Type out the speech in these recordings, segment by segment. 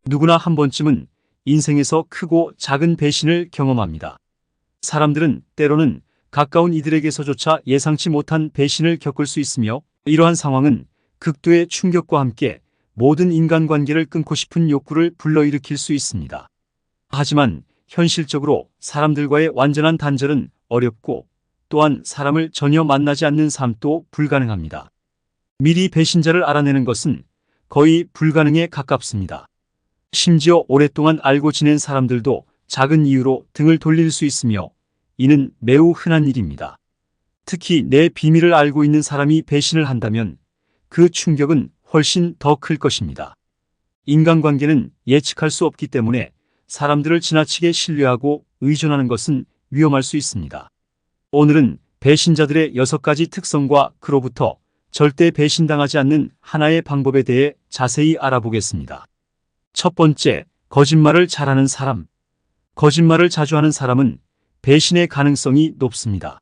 누구나 한 번쯤은 인생에서 크고 작은 배신을 경험합니다. 사람들은 때로는 가까운 이들에게서조차 예상치 못한 배신을 겪을 수 있으며, 이러한 상황은 극도의 충격과 함께 모든 인간관계를 끊고 싶은 욕구를 불러일으킬 수 있습니다. 하지만 현실적으로 사람들과의 완전한 단절은 어렵고, 또한 사람을 전혀 만나지 않는 삶도 불가능합니다. 미리 배신자를 알아내는 것은 거의 불가능에 가깝습니다. 심지어 오랫동안 알고 지낸 사람들도 작은 이유로 등을 돌릴 수 있으며, 이는 매우 흔한 일입니다. 특히 내 비밀을 알고 있는 사람이 배신을 한다면 그 충격은 훨씬 더 클 것입니다. 인간관계는 예측할 수 없기 때문에 사람들을 지나치게 신뢰하고 의존하는 것은 위험할 수 있습니다. 오늘은 배신자들의 6가지 특성과 그로부터 절대 배신당하지 않는 하나의 방법에 대해 자세히 알아보겠습니다. 첫 번째, 거짓말을 잘하는 사람. 거짓말을 자주 하는 사람은 배신의 가능성이 높습니다.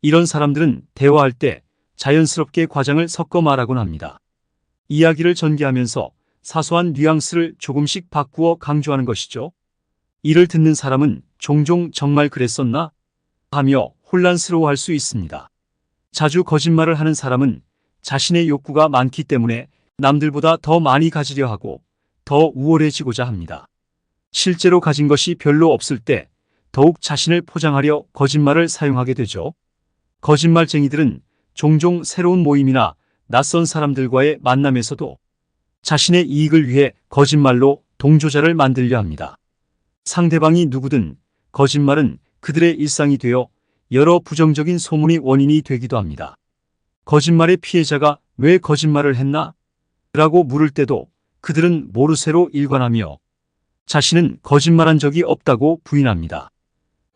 이런 사람들은 대화할 때 자연스럽게 과장을 섞어 말하곤 합니다. 이야기를 전개하면서 사소한 뉘앙스를 조금씩 바꾸어 강조하는 것이죠. 이를 듣는 사람은 종종 정말 그랬었나? 하며 혼란스러워할 수 있습니다. 자주 거짓말을 하는 사람은 자신의 욕구가 많기 때문에 남들보다 더 많이 가지려 하고 더 우월해지고자 합니다. 실제로 가진 것이 별로 없을 때 더욱 자신을 포장하려 거짓말을 사용하게 되죠. 거짓말쟁이들은 종종 새로운 모임이나 낯선 사람들과의 만남에서도 자신의 이익을 위해 거짓말로 동조자를 만들려 합니다. 상대방이 누구든 거짓말은 그들의 일상이 되어 여러 부정적인 소문의 원인이 되기도 합니다. 거짓말의 피해자가 왜 거짓말을 했나? 라고 물을 때도 그들은 모르쇠로 일관하며 자신은 거짓말한 적이 없다고 부인합니다.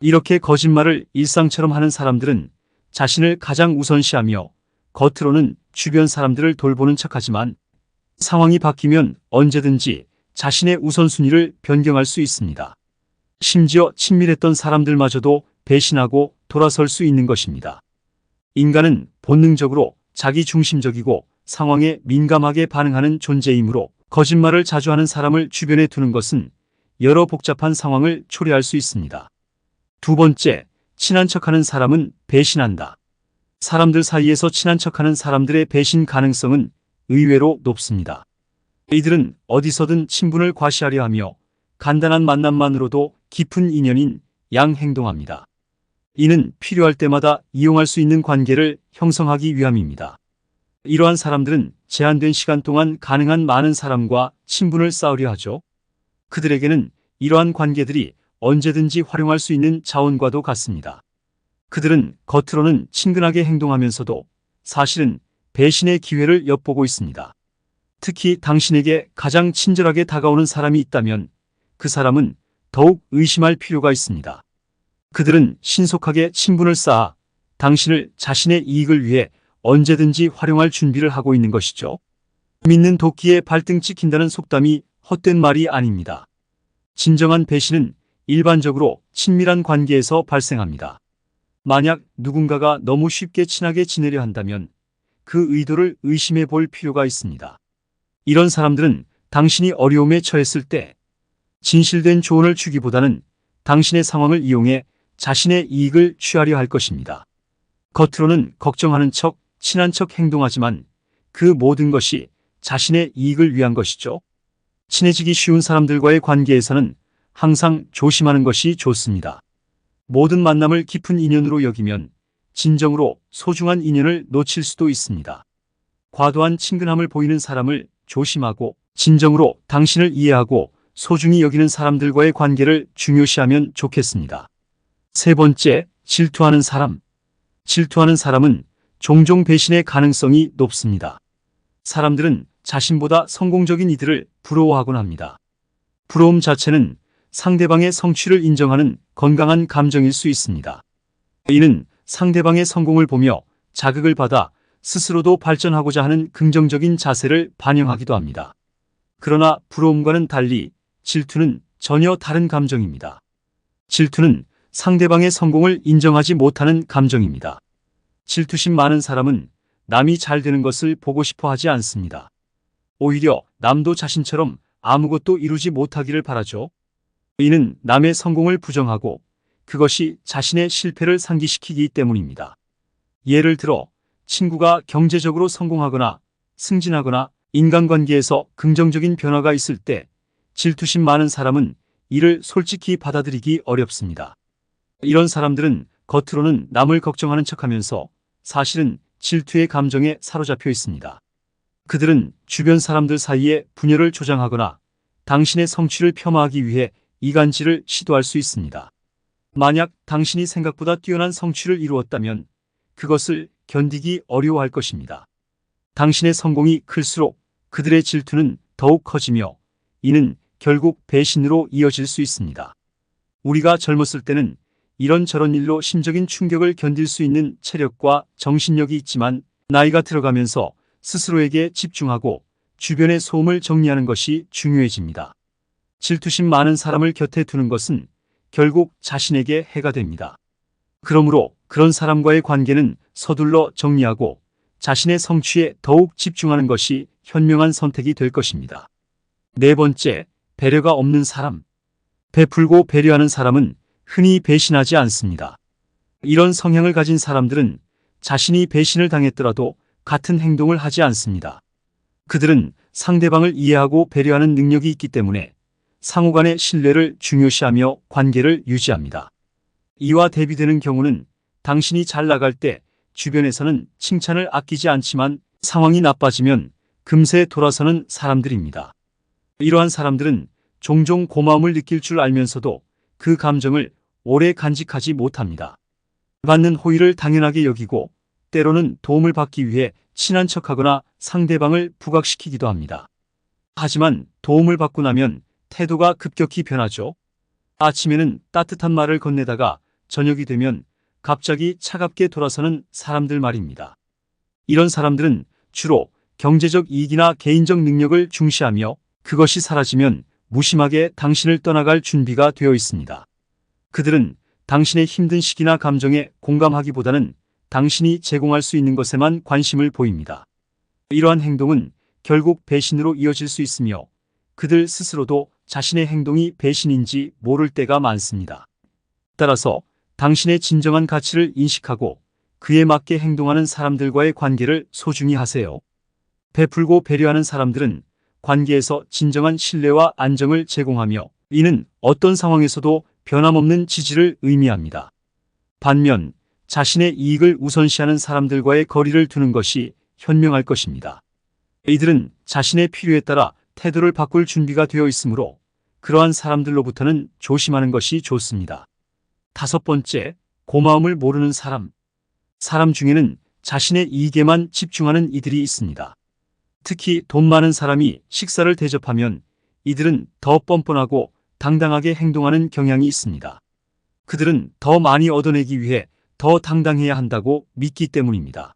이렇게 거짓말을 일상처럼 하는 사람들은 자신을 가장 우선시하며 겉으로는 주변 사람들을 돌보는 척하지만 상황이 바뀌면 언제든지 자신의 우선순위를 변경할 수 있습니다. 심지어 친밀했던 사람들마저도 배신하고 돌아설 수 있는 것입니다. 인간은 본능적으로 자기중심적이고 상황에 민감하게 반응하는 존재이므로 거짓말을 자주 하는 사람을 주변에 두는 것은 여러 복잡한 상황을 초래할 수 있습니다. 두 번째, 친한 척하는 사람은 배신한다. 사람들 사이에서 친한 척하는 사람들의 배신 가능성은 의외로 높습니다. 이들은 어디서든 친분을 과시하려 하며 간단한 만남만으로도 깊은 인연인 양 행동합니다. 이는 필요할 때마다 이용할 수 있는 관계를 형성하기 위함입니다. 이러한 사람들은 제한된 시간 동안 가능한 많은 사람과 친분을 쌓으려 하죠. 그들에게는 이러한 관계들이 언제든지 활용할 수 있는 자원과도 같습니다. 그들은 겉으로는 친근하게 행동하면서도 사실은 배신의 기회를 엿보고 있습니다. 특히 당신에게 가장 친절하게 다가오는 사람이 있다면 그 사람은 더욱 의심할 필요가 있습니다. 그들은 신속하게 친분을 쌓아 당신을 자신의 이익을 위해 언제든지 활용할 준비를 하고 있는 것이죠. 믿는 도끼에 발등 찍힌다는 속담이 헛된 말이 아닙니다. 진정한 배신은 일반적으로 친밀한 관계에서 발생합니다. 만약 누군가가 너무 쉽게 친하게 지내려 한다면 그 의도를 의심해 볼 필요가 있습니다. 이런 사람들은 당신이 어려움에 처했을 때 진실된 조언을 주기보다는 당신의 상황을 이용해 자신의 이익을 취하려 할 것입니다. 겉으로는 걱정하는 척, 친한 척 행동하지만 그 모든 것이 자신의 이익을 위한 것이죠. 친해지기 쉬운 사람들과의 관계에서는 항상 조심하는 것이 좋습니다. 모든 만남을 깊은 인연으로 여기면 진정으로 소중한 인연을 놓칠 수도 있습니다. 과도한 친근함을 보이는 사람을 조심하고 진정으로 당신을 이해하고 소중히 여기는 사람들과의 관계를 중요시하면 좋겠습니다. 세 번째, 질투하는 사람. 질투하는 사람은 종종 배신의 가능성이 높습니다. 사람들은 자신보다 성공적인 이들을 부러워하곤 합니다. 부러움 자체는 상대방의 성취를 인정하는 건강한 감정일 수 있습니다. 이는 상대방의 성공을 보며 자극을 받아 스스로도 발전하고자 하는 긍정적인 자세를 반영하기도 합니다. 그러나 부러움과는 달리 질투는 전혀 다른 감정입니다. 질투는 상대방의 성공을 인정하지 못하는 감정입니다. 질투심 많은 사람은 남이 잘 되는 것을 보고 싶어 하지 않습니다. 오히려 남도 자신처럼 아무것도 이루지 못하기를 바라죠. 이는 남의 성공을 부정하고 그것이 자신의 실패를 상기시키기 때문입니다. 예를 들어 친구가 경제적으로 성공하거나 승진하거나 인간관계에서 긍정적인 변화가 있을 때 질투심 많은 사람은 이를 솔직히 받아들이기 어렵습니다. 이런 사람들은 겉으로는 남을 걱정하는 척하면서 사실은 질투의 감정에 사로잡혀 있습니다. 그들은 주변 사람들 사이에 분열을 조장하거나 당신의 성취를 폄하하기 위해 이간질을 시도할 수 있습니다. 만약 당신이 생각보다 뛰어난 성취를 이루었다면 그것을 견디기 어려워할 것입니다. 당신의 성공이 클수록 그들의 질투는 더욱 커지며 이는 결국 배신으로 이어질 수 있습니다. 우리가 젊었을 때는 이런저런 일로 심적인 충격을 견딜 수 있는 체력과 정신력이 있지만 나이가 들어가면서 스스로에게 집중하고 주변의 소음을 정리하는 것이 중요해집니다. 질투심 많은 사람을 곁에 두는 것은 결국 자신에게 해가 됩니다. 그러므로 그런 사람과의 관계는 서둘러 정리하고 자신의 성취에 더욱 집중하는 것이 현명한 선택이 될 것입니다. 네 번째, 배려가 없는 사람. 베풀고 배려하는 사람은 흔히 배신하지 않습니다. 이런 성향을 가진 사람들은 자신이 배신을 당했더라도 같은 행동을 하지 않습니다. 그들은 상대방을 이해하고 배려하는 능력이 있기 때문에 상호 간의 신뢰를 중요시하며 관계를 유지합니다. 이와 대비되는 경우는 당신이 잘 나갈 때 주변에서는 칭찬을 아끼지 않지만 상황이 나빠지면 금세 돌아서는 사람들입니다. 이러한 사람들은 종종 고마움을 느낄 줄 알면서도 그 감정을 오래 간직하지 못합니다. 받는 호의를 당연하게 여기고 때로는 도움을 받기 위해 친한 척하거나 상대방을 부각시키기도 합니다. 하지만 도움을 받고 나면 태도가 급격히 변하죠. 아침에는 따뜻한 말을 건네다가 저녁이 되면 갑자기 차갑게 돌아서는 사람들 말입니다. 이런 사람들은 주로 경제적 이익이나 개인적 능력을 중시하며 그것이 사라지면 무심하게 당신을 떠나갈 준비가 되어 있습니다. 그들은 당신의 힘든 시기나 감정에 공감하기보다는 당신이 제공할 수 있는 것에만 관심을 보입니다. 이러한 행동은 결국 배신으로 이어질 수 있으며 그들 스스로도 자신의 행동이 배신인지 모를 때가 많습니다. 따라서 당신의 진정한 가치를 인식하고 그에 맞게 행동하는 사람들과의 관계를 소중히 하세요. 베풀고 배려하는 사람들은 관계에서 진정한 신뢰와 안정을 제공하며 이는 어떤 상황에서도 변함없는 지지를 의미합니다. 반면 자신의 이익을 우선시하는 사람들과의 거리를 두는 것이 현명할 것입니다. 이들은 자신의 필요에 따라 태도를 바꿀 준비가 되어 있으므로 그러한 사람들로부터는 조심하는 것이 좋습니다. 다섯 번째, 고마움을 모르는 사람. 사람 중에는 자신의 이익에만 집중하는 이들이 있습니다. 특히 돈 많은 사람이 식사를 대접하면 이들은 더 뻔뻔하고 당당하게 행동하는 경향이 있습니다. 그들은 더 많이 얻어내기 위해 더 당당해야 한다고 믿기 때문입니다.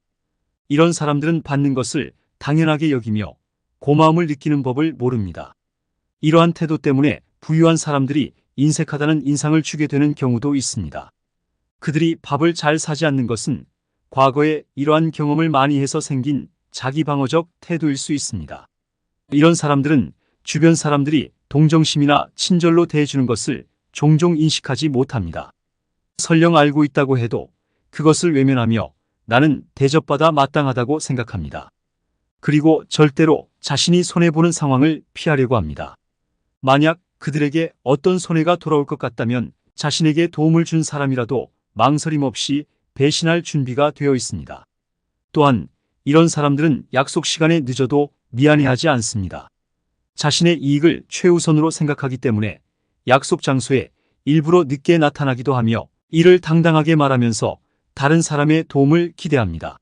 이런 사람들은 받는 것을 당연하게 여기며 고마움을 느끼는 법을 모릅니다. 이러한 태도 때문에 부유한 사람들이 인색하다는 인상을 주게 되는 경우도 있습니다. 그들이 밥을 잘 사지 않는 것은 과거에 이러한 경험을 많이 해서 생긴 자기방어적 태도일 수 있습니다. 이런 사람들은 주변 사람들이 동정심이나 친절로 대해주는 것을 종종 인식하지 못합니다. 설령 알고 있다고 해도 그것을 외면하며 나는 대접받아 마땅하다고 생각합니다. 그리고 절대로 자신이 손해보는 상황을 피하려고 합니다. 만약 그들에게 어떤 손해가 돌아올 것 같다면 자신에게 도움을 준 사람이라도 망설임 없이 배신할 준비가 되어 있습니다. 또한 이런 사람들은 약속 시간에 늦어도 미안해하지 않습니다. 자신의 이익을 최우선으로 생각하기 때문에 약속 장소에 일부러 늦게 나타나기도 하며 이를 당당하게 말하면서 다른 사람의 도움을 기대합니다.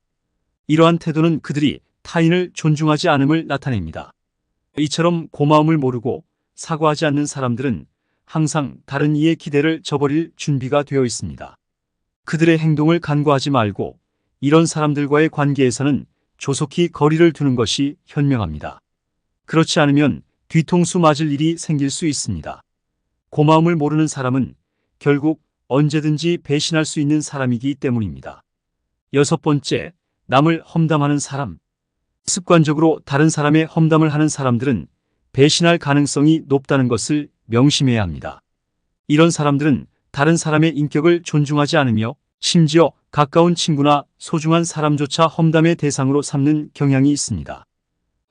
이러한 태도는 그들이 타인을 존중하지 않음을 나타냅니다. 이처럼 고마움을 모르고 사과하지 않는 사람들은 항상 다른 이의 기대를 저버릴 준비가 되어 있습니다. 그들의 행동을 간과하지 말고 이런 사람들과의 관계에서는 조속히 거리를 두는 것이 현명합니다. 그렇지 않으면 뒤통수 맞을 일이 생길 수 있습니다. 고마움을 모르는 사람은 결국 언제든지 배신할 수 있는 사람이기 때문입니다. 여섯 번째, 남을 험담하는 사람. 습관적으로 다른 사람의 험담을 하는 사람들은 배신할 가능성이 높다는 것을 명심해야 합니다. 이런 사람들은 다른 사람의 인격을 존중하지 않으며 심지어 가까운 친구나 소중한 사람조차 험담의 대상으로 삼는 경향이 있습니다.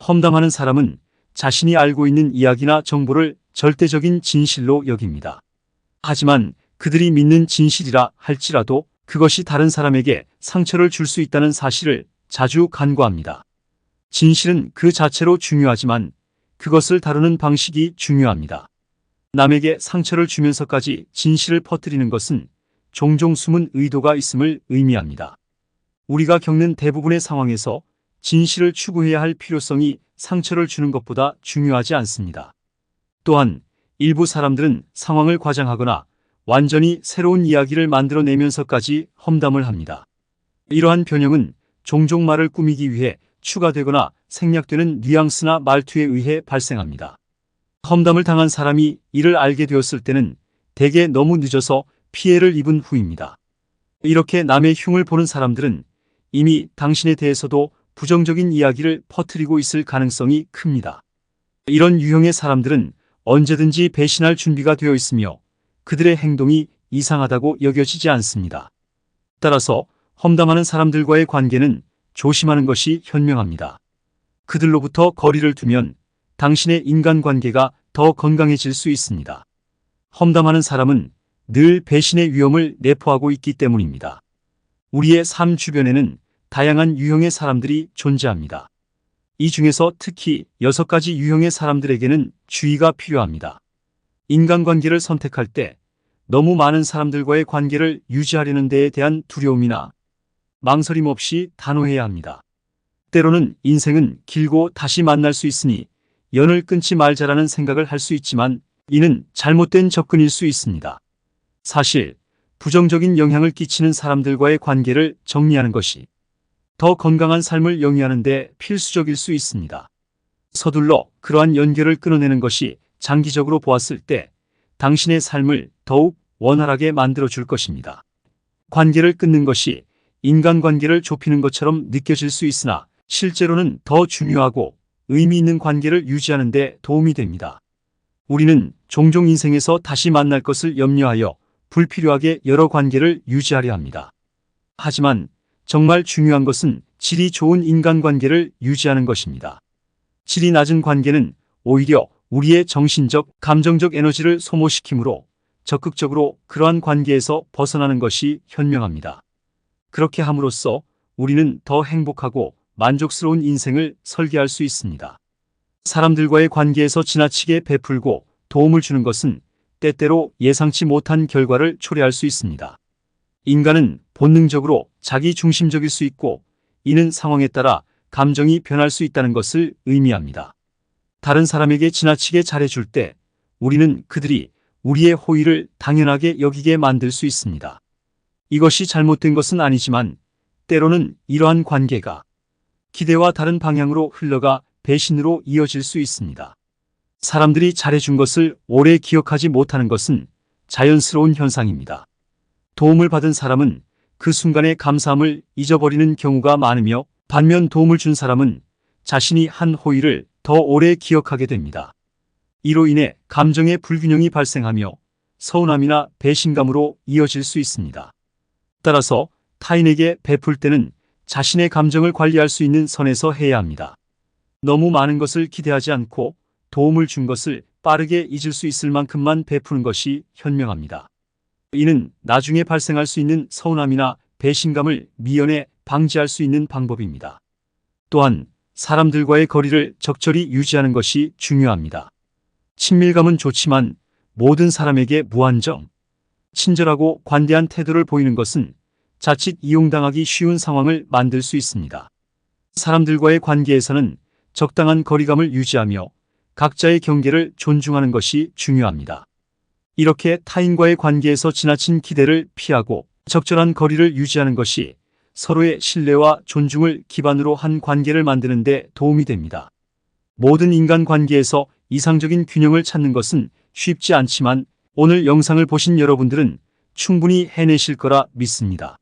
험담하는 사람은 자신이 알고 있는 이야기나 정보를 절대적인 진실로 여깁니다. 하지만 그들이 믿는 진실이라 할지라도 그것이 다른 사람에게 상처를 줄 수 있다는 사실을 자주 간과합니다. 진실은 그 자체로 중요하지만 그것을 다루는 방식이 중요합니다. 남에게 상처를 주면서까지 진실을 퍼뜨리는 것은 종종 숨은 의도가 있음을 의미합니다. 우리가 겪는 대부분의 상황에서 진실을 추구해야 할 필요성이 상처를 주는 것보다 중요하지 않습니다. 또한 일부 사람들은 상황을 과장하거나 완전히 새로운 이야기를 만들어내면서까지 험담을 합니다. 이러한 변형은 종종 말을 꾸미기 위해 추가되거나 생략되는 뉘앙스나 말투에 의해 발생합니다. 험담을 당한 사람이 이를 알게 되었을 때는 대개 너무 늦어서 피해를 입은 후입니다. 이렇게 남의 흉을 보는 사람들은 이미 당신에 대해서도 부정적인 이야기를 퍼뜨리고 있을 가능성이 큽니다. 이런 유형의 사람들은 언제든지 배신할 준비가 되어 있으며 그들의 행동이 이상하다고 여겨지지 않습니다. 따라서 험담하는 사람들과의 관계는 조심하는 것이 현명합니다. 그들로부터 거리를 두면 당신의 인간관계가 더 건강해질 수 있습니다. 험담하는 사람은 늘 배신의 위험을 내포하고 있기 때문입니다. 우리의 삶 주변에는 다양한 유형의 사람들이 존재합니다. 이 중에서 특히 6가지 유형의 사람들에게는 주의가 필요합니다. 인간관계를 선택할 때 너무 많은 사람들과의 관계를 유지하려는 데에 대한 두려움이나 망설임 없이 단호해야 합니다. 때로는 인생은 길고 다시 만날 수 있으니 연을 끊지 말자라는 생각을 할 수 있지만 이는 잘못된 접근일 수 있습니다. 사실 부정적인 영향을 끼치는 사람들과의 관계를 정리하는 것이 더 건강한 삶을 영위하는 데 필수적일 수 있습니다. 서둘러 그러한 연결을 끊어내는 것이 장기적으로 보았을 때 당신의 삶을 더욱 원활하게 만들어줄 것입니다. 관계를 끊는 것이 인간관계를 좁히는 것처럼 느껴질 수 있으나 실제로는 더 중요하고 의미 있는 관계를 유지하는 데 도움이 됩니다. 우리는 종종 인생에서 다시 만날 것을 염려하여 불필요하게 여러 관계를 유지하려 합니다. 하지만 정말 중요한 것은 질이 좋은 인간관계를 유지하는 것입니다. 질이 낮은 관계는 오히려 우리의 정신적, 감정적 에너지를 소모시키므로 적극적으로 그러한 관계에서 벗어나는 것이 현명합니다. 그렇게 함으로써 우리는 더 행복하고 만족스러운 인생을 설계할 수 있습니다. 사람들과의 관계에서 지나치게 베풀고 도움을 주는 것은 때때로 예상치 못한 결과를 초래할 수 있습니다. 인간은 본능적으로 자기 중심적일 수 있고 이는 상황에 따라 감정이 변할 수 있다는 것을 의미합니다. 다른 사람에게 지나치게 잘해줄 때 우리는 그들이 우리의 호의를 당연하게 여기게 만들 수 있습니다. 이것이 잘못된 것은 아니지만 때로는 이러한 관계가 기대와 다른 방향으로 흘러가 배신으로 이어질 수 있습니다. 사람들이 잘해준 것을 오래 기억하지 못하는 것은 자연스러운 현상입니다. 도움을 받은 사람은 그 순간의 감사함을 잊어버리는 경우가 많으며 반면 도움을 준 사람은 자신이 한 호의를 더 오래 기억하게 됩니다. 이로 인해 감정의 불균형이 발생하며 서운함이나 배신감으로 이어질 수 있습니다. 따라서 타인에게 베풀 때는 자신의 감정을 관리할 수 있는 선에서 해야 합니다. 너무 많은 것을 기대하지 않고 도움을 준 것을 빠르게 잊을 수 있을 만큼만 베푸는 것이 현명합니다. 이는 나중에 발생할 수 있는 서운함이나 배신감을 미연에 방지할 수 있는 방법입니다. 또한 사람들과의 거리를 적절히 유지하는 것이 중요합니다. 친밀감은 좋지만 모든 사람에게 무한정 친절하고 관대한 태도를 보이는 것은 자칫 이용당하기 쉬운 상황을 만들 수 있습니다. 사람들과의 관계에서는 적당한 거리감을 유지하며 각자의 경계를 존중하는 것이 중요합니다. 이렇게 타인과의 관계에서 지나친 기대를 피하고 적절한 거리를 유지하는 것이 서로의 신뢰와 존중을 기반으로 한 관계를 만드는 데 도움이 됩니다. 모든 인간 관계에서 이상적인 균형을 찾는 것은 쉽지 않지만 오늘 영상을 보신 여러분들은 충분히 해내실 거라 믿습니다.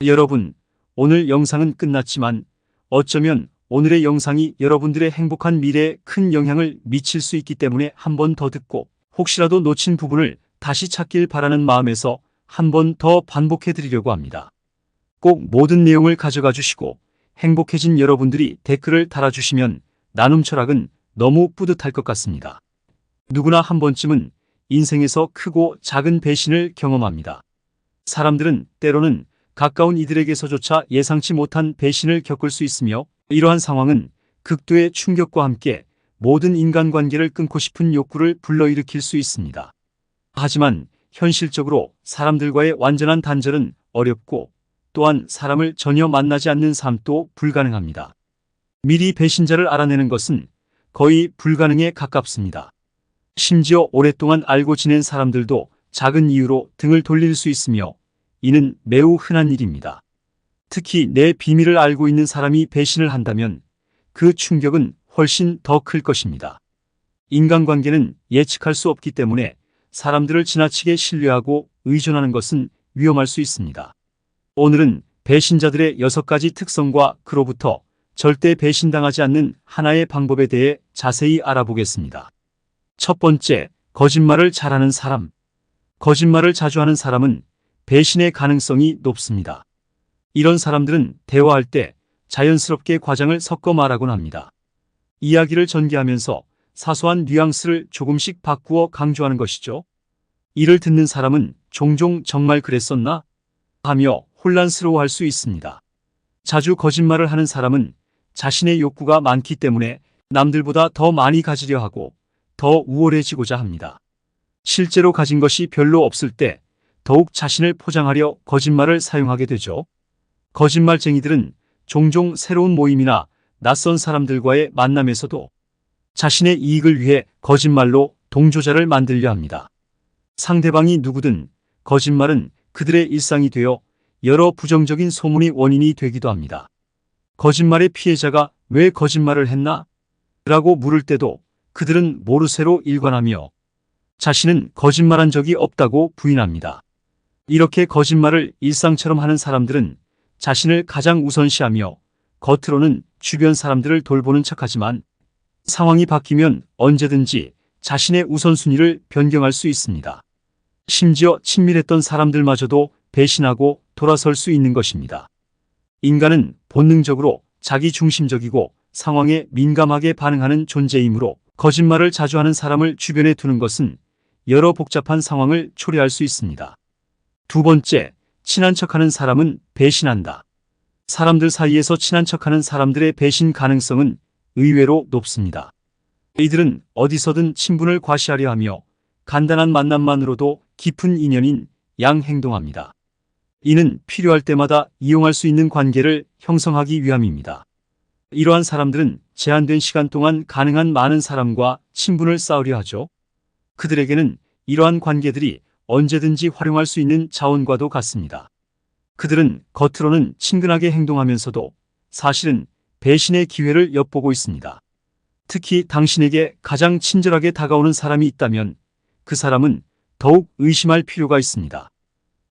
여러분, 오늘 영상은 끝났지만 어쩌면 오늘의 영상이 여러분들의 행복한 미래에 큰 영향을 미칠 수 있기 때문에 한 번 더 듣고 혹시라도 놓친 부분을 다시 찾길 바라는 마음에서 한 번 더 반복해 드리려고 합니다. 꼭 모든 내용을 가져가 주시고 행복해진 여러분들이 댓글을 달아주시면 나눔 철학은 너무 뿌듯할 것 같습니다. 누구나 한 번쯤은 인생에서 크고 작은 배신을 경험합니다. 사람들은 때로는 가까운 이들에게서조차 예상치 못한 배신을 겪을 수 있으며 이러한 상황은 극도의 충격과 함께 모든 인간관계를 끊고 싶은 욕구를 불러일으킬 수 있습니다. 하지만 현실적으로 사람들과의 완전한 단절은 어렵고 또한 사람을 전혀 만나지 않는 삶도 불가능합니다. 미리 배신자를 알아내는 것은 거의 불가능에 가깝습니다. 심지어 오랫동안 알고 지낸 사람들도 작은 이유로 등을 돌릴 수 있으며 이는 매우 흔한 일입니다. 특히 내 비밀을 알고 있는 사람이 배신을 한다면 그 충격은 훨씬 더 클 것입니다. 인간관계는 예측할 수 없기 때문에 사람들을 지나치게 신뢰하고 의존하는 것은 위험할 수 있습니다. 오늘은 배신자들의 6가지 특성과 그로부터 절대 배신당하지 않는 하나의 방법에 대해 자세히 알아보겠습니다. 첫 번째, 거짓말을 잘하는 사람. 거짓말을 자주 하는 사람은 배신의 가능성이 높습니다. 이런 사람들은 대화할 때 자연스럽게 과장을 섞어 말하곤 합니다. 이야기를 전개하면서 사소한 뉘앙스를 조금씩 바꾸어 강조하는 것이죠. 이를 듣는 사람은 종종 정말 그랬었나? 하며 혼란스러워할 수 있습니다. 자주 거짓말을 하는 사람은 자신의 욕구가 많기 때문에 남들보다 더 많이 가지려 하고 더 우월해지고자 합니다. 실제로 가진 것이 별로 없을 때 더욱 자신을 포장하려 거짓말을 사용하게 되죠. 거짓말쟁이들은 종종 새로운 모임이나 낯선 사람들과의 만남에서도 자신의 이익을 위해 거짓말로 동조자를 만들려 합니다. 상대방이 누구든 거짓말은 그들의 일상이 되어 여러 부정적인 소문의 원인이 되기도 합니다. 거짓말의 피해자가 왜 거짓말을 했나? 라고 물을 때도 그들은 모르쇠로 일관하며 자신은 거짓말한 적이 없다고 부인합니다. 이렇게 거짓말을 일상처럼 하는 사람들은 자신을 가장 우선시하며 겉으로는 주변 사람들을 돌보는 척하지만 상황이 바뀌면 언제든지 자신의 우선순위를 변경할 수 있습니다. 심지어 친밀했던 사람들마저도 배신하고 돌아설 수 있는 것입니다. 인간은 본능적으로 자기중심적이고 상황에 민감하게 반응하는 존재이므로 거짓말을 자주 하는 사람을 주변에 두는 것은 여러 복잡한 상황을 초래할 수 있습니다. 두 번째, 친한 척하는 사람은 배신한다. 사람들 사이에서 친한 척하는 사람들의 배신 가능성은 의외로 높습니다. 이들은 어디서든 친분을 과시하려 하며 간단한 만남만으로도 깊은 인연인 양 행동합니다. 이는 필요할 때마다 이용할 수 있는 관계를 형성하기 위함입니다. 이러한 사람들은 제한된 시간 동안 가능한 많은 사람과 친분을 쌓으려 하죠. 그들에게는 이러한 관계들이 언제든지 활용할 수 있는 자원과도 같습니다. 그들은 겉으로는 친근하게 행동하면서도 사실은 배신의 기회를 엿보고 있습니다. 특히 당신에게 가장 친절하게 다가오는 사람이 있다면 그 사람은 더욱 의심할 필요가 있습니다.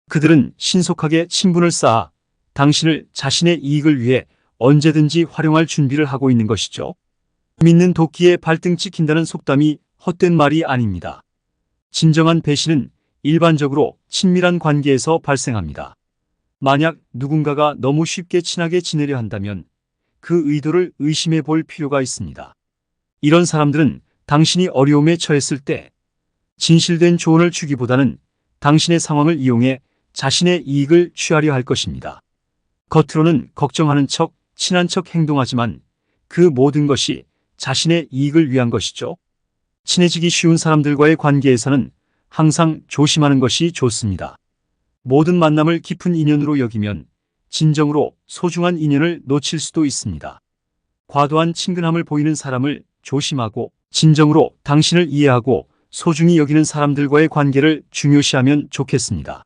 그들은 신속하게 친분을 쌓아 당신을 자신의 이익을 위해 언제든지 활용할 준비를 하고 있는 것이죠. 믿는 도끼에 발등 찍힌다는 속담이 헛된 말이 아닙니다. 진정한 배신은 일반적으로 친밀한 관계에서 발생합니다. 만약 누군가가 너무 쉽게 친하게 지내려 한다면 그 의도를 의심해 볼 필요가 있습니다. 이런 사람들은 당신이 어려움에 처했을 때 진실된 조언을 주기보다는 당신의 상황을 이용해 자신의 이익을 취하려 할 것입니다. 겉으로는 걱정하는 척, 친한 척 행동하지만 그 모든 것이 자신의 이익을 위한 것이죠. 친해지기 쉬운 사람들과의 관계에서는 항상 조심하는 것이 좋습니다. 모든 만남을 깊은 인연으로 여기면 진정으로 소중한 인연을 놓칠 수도 있습니다. 과도한 친근함을 보이는 사람을 조심하고 진정으로 당신을 이해하고 소중히 여기는 사람들과의 관계를 중요시하면 좋겠습니다.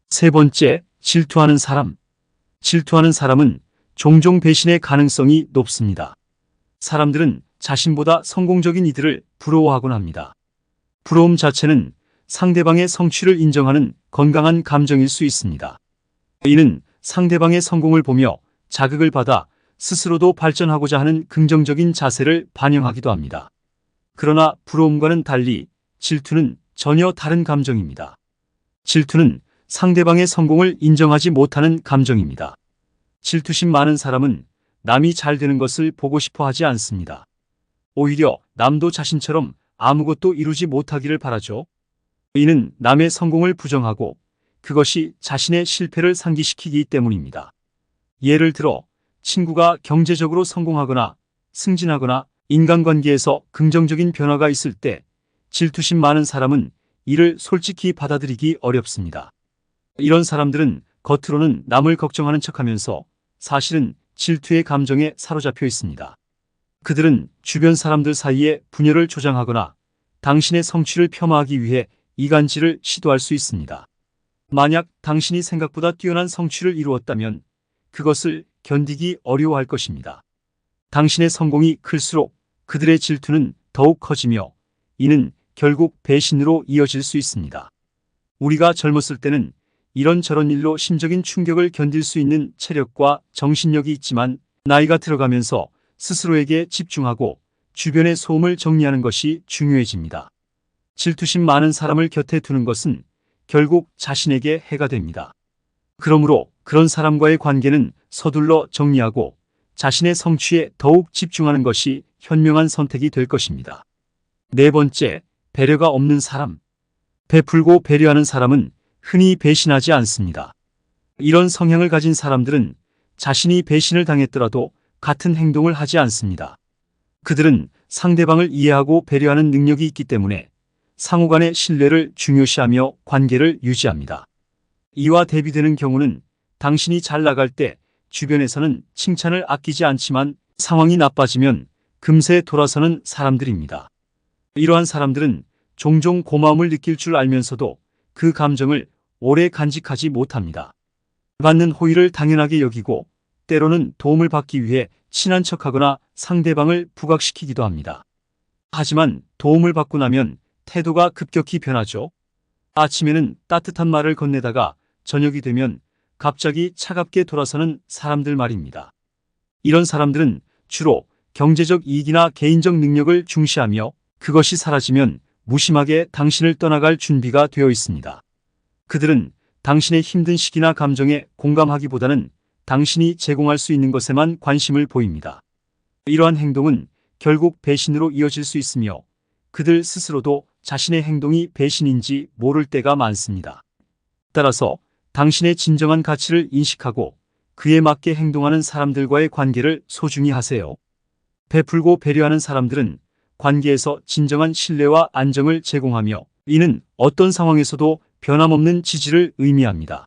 세 번째, 질투하는 사람. 질투하는 사람은 종종 배신의 가능성이 높습니다. 사람들은 자신보다 성공적인 이들을 부러워하곤 합니다. 부러움 자체는 상대방의 성취를 인정하는 건강한 감정일 수 있습니다. 이는 상대방의 성공을 보며 자극을 받아 스스로도 발전하고자 하는 긍정적인 자세를 반영하기도 합니다. 그러나 부러움과는 달리 질투는 전혀 다른 감정입니다. 질투는 상대방의 성공을 인정하지 못하는 감정입니다. 질투심 많은 사람은 남이 잘 되는 것을 보고 싶어 하지 않습니다. 오히려 남도 자신처럼 아무것도 이루지 못하기를 바라죠. 이는 남의 성공을 부정하고 그것이 자신의 실패를 상기시키기 때문입니다. 예를 들어 친구가 경제적으로 성공하거나 승진하거나 인간관계에서 긍정적인 변화가 있을 때 질투심 많은 사람은 이를 솔직히 받아들이기 어렵습니다. 이런 사람들은 겉으로는 남을 걱정하는 척하면서 사실은 질투의 감정에 사로잡혀 있습니다. 그들은 주변 사람들 사이에 분열을 조장하거나 당신의 성취를 폄하하기 위해 이간질을 시도할 수 있습니다. 만약 당신이 생각보다 뛰어난 성취를 이루었다면 그것을 견디기 어려워할 것입니다. 당신의 성공이 클수록 그들의 질투는 더욱 커지며 이는 결국 배신으로 이어질 수 있습니다. 우리가 젊었을 때는 이런저런 일로 심적인 충격을 견딜 수 있는 체력과 정신력이 있지만 나이가 들어가면서 스스로에게 집중하고 주변의 소음을 정리하는 것이 중요해집니다. 질투심 많은 사람을 곁에 두는 것은 결국 자신에게 해가 됩니다. 그러므로 그런 사람과의 관계는 서둘러 정리하고 자신의 성취에 더욱 집중하는 것이 현명한 선택이 될 것입니다. 네 번째, 배려가 없는 사람. 베풀고 배려하는 사람은 흔히 배신하지 않습니다. 이런 성향을 가진 사람들은 자신이 배신을 당했더라도 같은 행동을 하지 않습니다. 그들은 상대방을 이해하고 배려하는 능력이 있기 때문에 상호간의 신뢰를 중요시하며 관계를 유지합니다. 이와 대비되는 경우는 당신이 잘 나갈 때 주변에서는 칭찬을 아끼지 않지만 상황이 나빠지면 금세 돌아서는 사람들입니다. 이러한 사람들은 종종 고마움을 느낄 줄 알면서도 그 감정을 오래 간직하지 못합니다. 받는 호의를 당연하게 여기고 때로는 도움을 받기 위해 친한 척하거나 상대방을 부각시키기도 합니다. 하지만 도움을 받고 나면 태도가 급격히 변하죠. 아침에는 따뜻한 말을 건네다가 저녁이 되면 갑자기 차갑게 돌아서는 사람들 말입니다. 이런 사람들은 주로 경제적 이익이나 개인적 능력을 중시하며 그것이 사라지면 무심하게 당신을 떠나갈 준비가 되어 있습니다. 그들은 당신의 힘든 시기나 감정에 공감하기보다는 당신이 제공할 수 있는 것에만 관심을 보입니다. 이러한 행동은 결국 배신으로 이어질 수 있으며 그들 스스로도 자신의 행동이 배신인지 모를 때가 많습니다. 따라서 당신의 진정한 가치를 인식하고 그에 맞게 행동하는 사람들과의 관계를 소중히 하세요. 베풀고 배려하는 사람들은 관계에서 진정한 신뢰와 안정을 제공하며 이는 어떤 상황에서도 변함없는 지지를 의미합니다.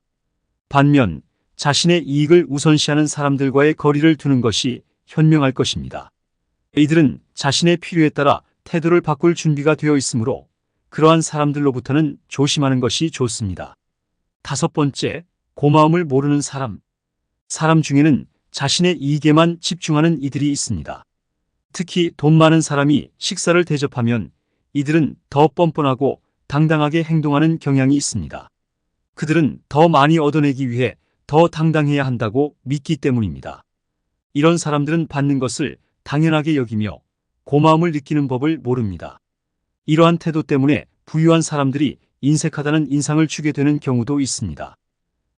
반면 자신의 이익을 우선시하는 사람들과의 거리를 두는 것이 현명할 것입니다. 이들은 자신의 필요에 따라 태도를 바꿀 준비가 되어 있으므로 그러한 사람들로부터는 조심하는 것이 좋습니다. 다섯 번째, 고마움을 모르는 사람. 사람 중에는 자신의 이익에만 집중하는 이들이 있습니다. 특히 돈 많은 사람이 식사를 대접하면 이들은 더 뻔뻔하고 당당하게 행동하는 경향이 있습니다. 그들은 더 많이 얻어내기 위해 더 당당해야 한다고 믿기 때문입니다. 이런 사람들은 받는 것을 당연하게 여기며 고마움을 느끼는 법을 모릅니다. 이러한 태도 때문에 부유한 사람들이 인색하다는 인상을 주게 되는 경우도 있습니다.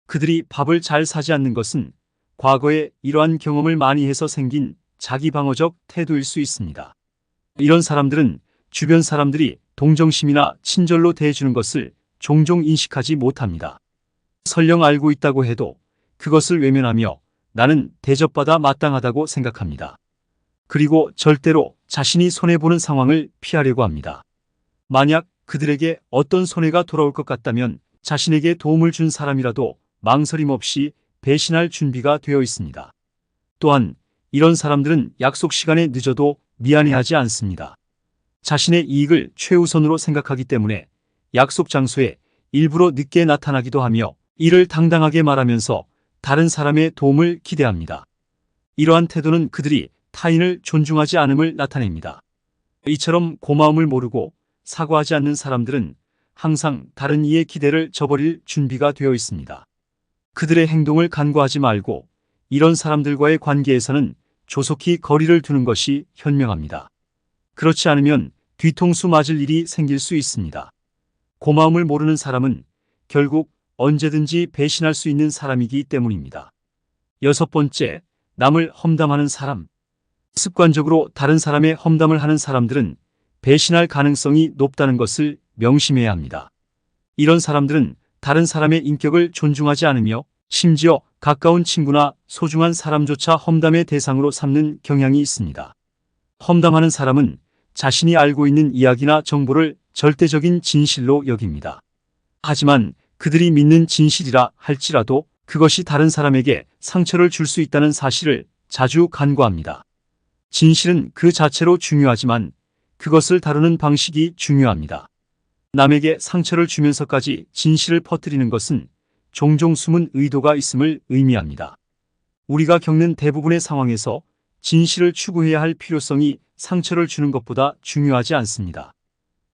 그들이 밥을 잘 사지 않는 것은 과거에 이러한 경험을 많이 해서 생긴 자기방어적 태도일 수 있습니다. 이런 사람들은 주변 사람들이 동정심이나 친절로 대해주는 것을 종종 인식하지 못합니다. 설령 알고 있다고 해도 그것을 외면하며 나는 대접받아 마땅하다고 생각합니다. 그리고 절대로 자신이 손해보는 상황을 피하려고 합니다. 만약 그들에게 어떤 손해가 돌아올 것 같다면 자신에게 도움을 준 사람이라도 망설임 없이 배신할 준비가 되어 있습니다. 또한 이런 사람들은 약속 시간에 늦어도 미안해하지 않습니다. 자신의 이익을 최우선으로 생각하기 때문에 약속 장소에 일부러 늦게 나타나기도 하며 이를 당당하게 말하면서 다른 사람의 도움을 기대합니다. 이러한 태도는 그들이 타인을 존중하지 않음을 나타냅니다. 이처럼 고마움을 모르고 사과하지 않는 사람들은 항상 다른 이의 기대를 저버릴 준비가 되어 있습니다. 그들의 행동을 간과하지 말고 이런 사람들과의 관계에서는 조속히 거리를 두는 것이 현명합니다. 그렇지 않으면 뒤통수 맞을 일이 생길 수 있습니다. 고마움을 모르는 사람은 결국 언제든지 배신할 수 있는 사람이기 때문입니다. 6번째, 남을 험담하는 사람. 습관적으로 다른 사람의 험담을 하는 사람들은 배신할 가능성이 높다는 것을 명심해야 합니다. 이런 사람들은 다른 사람의 인격을 존중하지 않으며 심지어 가까운 친구나 소중한 사람조차 험담의 대상으로 삼는 경향이 있습니다. 험담하는 사람은 자신이 알고 있는 이야기나 정보를 절대적인 진실로 여깁니다. 하지만 그들이 믿는 진실이라 할지라도 그것이 다른 사람에게 상처를 줄 수 있다는 사실을 자주 간과합니다. 진실은 그 자체로 중요하지만 그것을 다루는 방식이 중요합니다. 남에게 상처를 주면서까지 진실을 퍼뜨리는 것은 종종 숨은 의도가 있음을 의미합니다. 우리가 겪는 대부분의 상황에서 진실을 추구해야 할 필요성이 상처를 주는 것보다 중요하지 않습니다.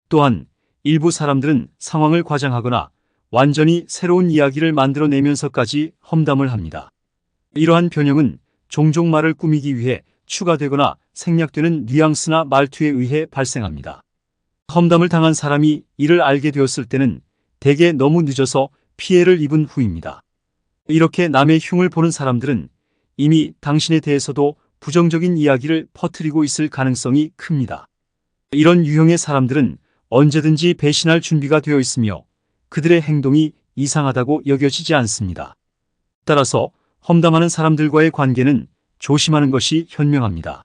또한 일부 사람들은 상황을 과장하거나 완전히 새로운 이야기를 만들어내면서까지 험담을 합니다. 이러한 변형은 종종 말을 꾸미기 위해 추가되거나 생략되는 뉘앙스나 말투에 의해 발생합니다. 험담을 당한 사람이 이를 알게 되었을 때는 대개 너무 늦어서 피해를 입은 후입니다. 이렇게 남의 흉을 보는 사람들은 이미 당신에 대해서도 부정적인 이야기를 퍼뜨리고 있을 가능성이 큽니다. 이런 유형의 사람들은 언제든지 배신할 준비가 되어 있으며 그들의 행동이 이상하다고 여겨지지 않습니다. 따라서 험담하는 사람들과의 관계는 조심하는 것이 현명합니다.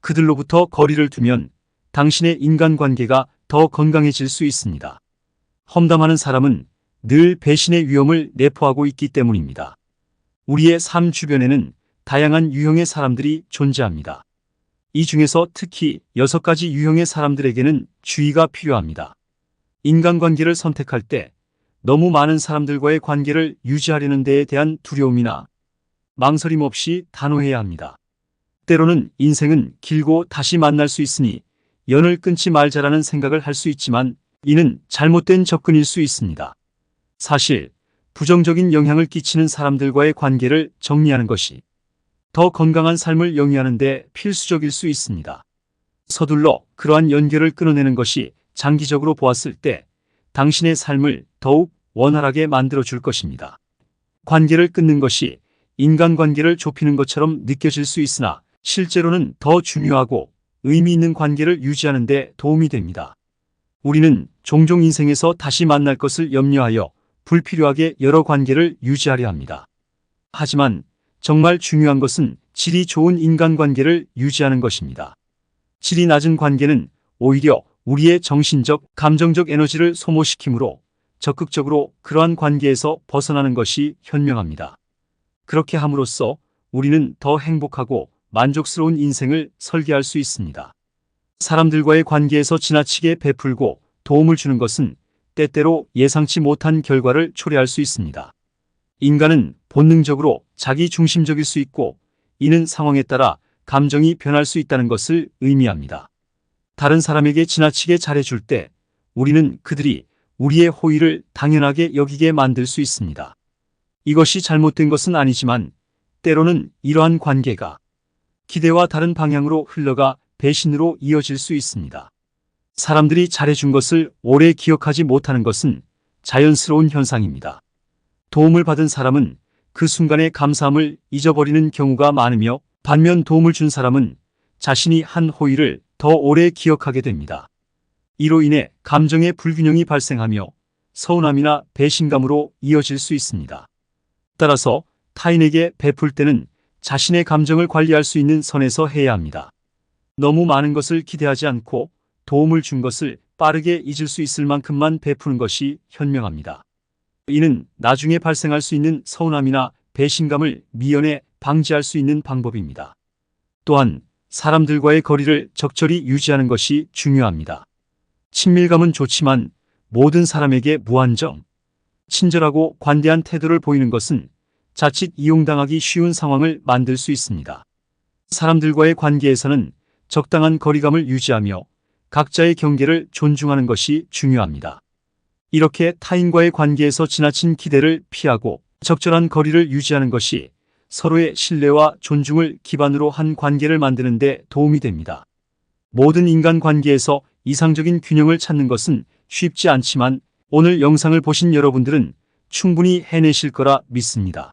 그들로부터 거리를 두면 당신의 인간관계가 더 건강해질 수 있습니다. 험담하는 사람은 늘 배신의 위험을 내포하고 있기 때문입니다. 우리의 삶 주변에는 다양한 유형의 사람들이 존재합니다. 이 중에서 특히 6가지 유형의 사람들에게는 주의가 필요합니다. 인간관계를 선택할 때 너무 많은 사람들과의 관계를 유지하려는 데에 대한 두려움이나 망설임 없이 단호해야 합니다. 때로는 인생은 길고 다시 만날 수 있으니 연을 끊지 말자라는 생각을 할 수 있지만 이는 잘못된 접근일 수 있습니다. 사실 부정적인 영향을 끼치는 사람들과의 관계를 정리하는 것이 더 건강한 삶을 영위하는 데 필수적일 수 있습니다. 서둘러 그러한 연결을 끊어내는 것이 장기적으로 보았을 때 당신의 삶을 더욱 원활하게 만들어줄 것입니다. 관계를 끊는 것이 인간관계를 좁히는 것처럼 느껴질 수 있으나 실제로는 더 중요하고 의미 있는 관계를 유지하는 데 도움이 됩니다. 우리는 종종 인생에서 다시 만날 것을 염려하여 불필요하게 여러 관계를 유지하려 합니다. 하지만 정말 중요한 것은 질이 좋은 인간관계를 유지하는 것입니다. 질이 낮은 관계는 오히려 우리의 정신적, 감정적 에너지를 소모시키므로 적극적으로 그러한 관계에서 벗어나는 것이 현명합니다. 그렇게 함으로써 우리는 더 행복하고 만족스러운 인생을 설계할 수 있습니다. 사람들과의 관계에서 지나치게 베풀고 도움을 주는 것은 때때로 예상치 못한 결과를 초래할 수 있습니다. 인간은 본능적으로 자기 중심적일 수 있고 이는 상황에 따라 감정이 변할 수 있다는 것을 의미합니다. 다른 사람에게 지나치게 잘해줄 때 우리는 그들이 우리의 호의를 당연하게 여기게 만들 수 있습니다. 이것이 잘못된 것은 아니지만 때로는 이러한 관계가 기대와 다른 방향으로 흘러가 배신으로 이어질 수 있습니다. 사람들이 잘해준 것을 오래 기억하지 못하는 것은 자연스러운 현상입니다. 도움을 받은 사람은 그 순간의 감사함을 잊어버리는 경우가 많으며 반면 도움을 준 사람은 자신이 한 호의를 더 오래 기억하게 됩니다. 이로 인해 감정의 불균형이 발생하며 서운함이나 배신감으로 이어질 수 있습니다. 따라서 타인에게 베풀 때는 자신의 감정을 관리할 수 있는 선에서 해야 합니다. 너무 많은 것을 기대하지 않고 도움을 준 것을 빠르게 잊을 수 있을 만큼만 베푸는 것이 현명합니다. 이는 나중에 발생할 수 있는 서운함이나 배신감을 미연에 방지할 수 있는 방법입니다. 또한 사람들과의 거리를 적절히 유지하는 것이 중요합니다. 친밀감은 좋지만 모든 사람에게 무한정 친절하고 관대한 태도를 보이는 것은 자칫 이용당하기 쉬운 상황을 만들 수 있습니다. 사람들과의 관계에서는 적당한 거리감을 유지하며 각자의 경계를 존중하는 것이 중요합니다. 이렇게 타인과의 관계에서 지나친 기대를 피하고 적절한 거리를 유지하는 것이 서로의 신뢰와 존중을 기반으로 한 관계를 만드는 데 도움이 됩니다. 모든 인간 관계에서 이상적인 균형을 찾는 것은 쉽지 않지만 오늘 영상을 보신 여러분들은 충분히 해내실 거라 믿습니다.